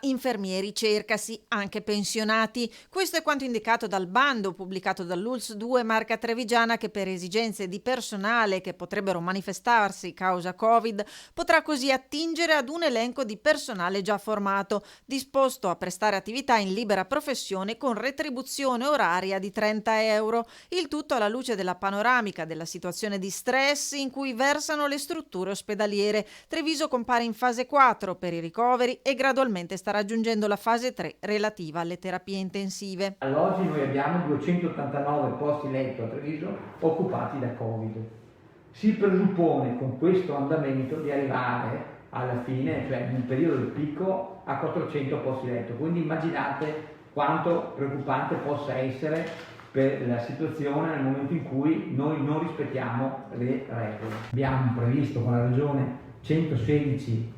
infermieri, cercasi anche pensionati. Questo è quanto indicato dal bando pubblicato dall'ULSS 2 Marca Trevigiana, che per esigenze di personale che potrebbero manifestarsi causa Covid potrà così attingere ad un elenco di personale già formato, disposto a prestare attività in libera professione con retribuzione oraria di 30 euro. Il tutto alla luce della panoramica della situazione di stress in cui versano le strutture ospedaliere. Treviso compare in fase 4 per i ricoveri e gradualmente sta raggiungendo la fase 3 relativa alle terapie intensive. All'oggi noi abbiamo 289 posti letto a Treviso occupati da Covid. Si presuppone con questo andamento di arrivare alla fine, cioè in un periodo di picco, a 400 posti letto. Quindi immaginate quanto preoccupante possa essere per la situazione nel momento in cui noi non rispettiamo le regole. Abbiamo previsto con la Regione 116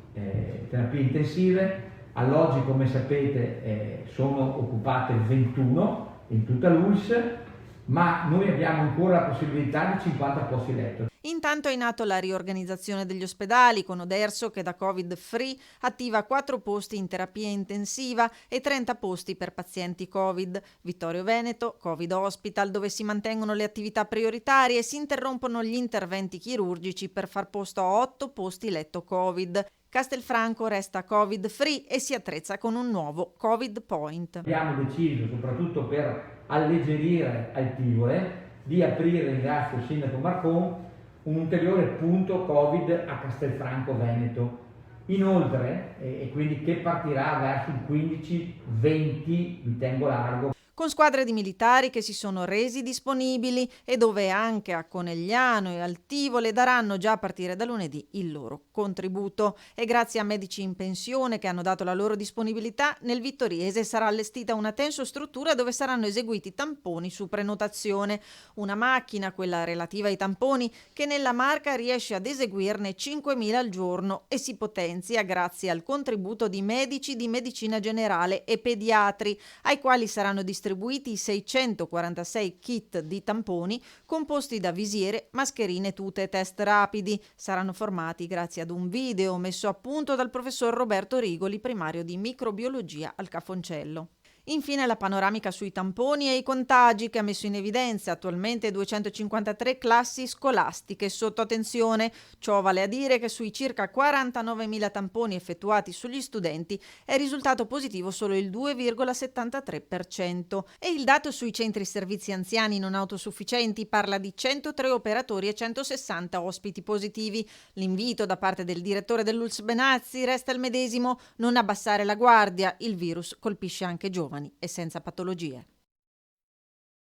terapie intensive. All'oggi, come sapete, sono occupate 21 in tutta l'ULSS, ma noi abbiamo ancora la possibilità di 50 posti letto. Intanto è in atto la riorganizzazione degli ospedali, con Oderso che da Covid-free attiva 4 posti in terapia intensiva e 30 posti per pazienti Covid. Vittorio Veneto, Covid Hospital, dove si mantengono le attività prioritarie e si interrompono gli interventi chirurgici per far posto a 8 posti letto Covid. Castelfranco resta Covid-free e si attrezza con un nuovo Covid Point. Abbiamo deciso, soprattutto per alleggerire Altivole, di aprire, ringrazio il sindaco Marcon, un ulteriore punto Covid a Castelfranco Veneto. Inoltre, e quindi che partirà verso il 15-20 di Tengo Largo, con squadre di militari che si sono resi disponibili e dove anche a Conegliano e Altivole daranno già a partire da lunedì il loro contributo. E grazie a medici in pensione che hanno dato la loro disponibilità, nel Vittoriese sarà allestita una tensostruttura dove saranno eseguiti tamponi su prenotazione. Una macchina, quella relativa ai tamponi, che nella Marca riesce ad eseguirne 5.000 al giorno e si potenzia grazie al contributo di medici di medicina generale e pediatri, ai quali saranno distribuiti 646 kit di tamponi composti da visiere, mascherine, tute e test rapidi. Saranno formati grazie ad un video messo a punto dal professor Roberto Rigoli, primario di microbiologia al Cafoncello. Infine la panoramica sui tamponi e i contagi, che ha messo in evidenza attualmente 253 classi scolastiche sotto attenzione. Ciò vale a dire che sui circa 49.000 tamponi effettuati sugli studenti è risultato positivo solo il 2,73%. E il dato sui centri servizi anziani non autosufficienti parla di 103 operatori e 160 ospiti positivi. L'invito da parte del direttore dell'ULSS Benazzi resta il medesimo: non abbassare la guardia, il virus colpisce anche giovani e senza patologie.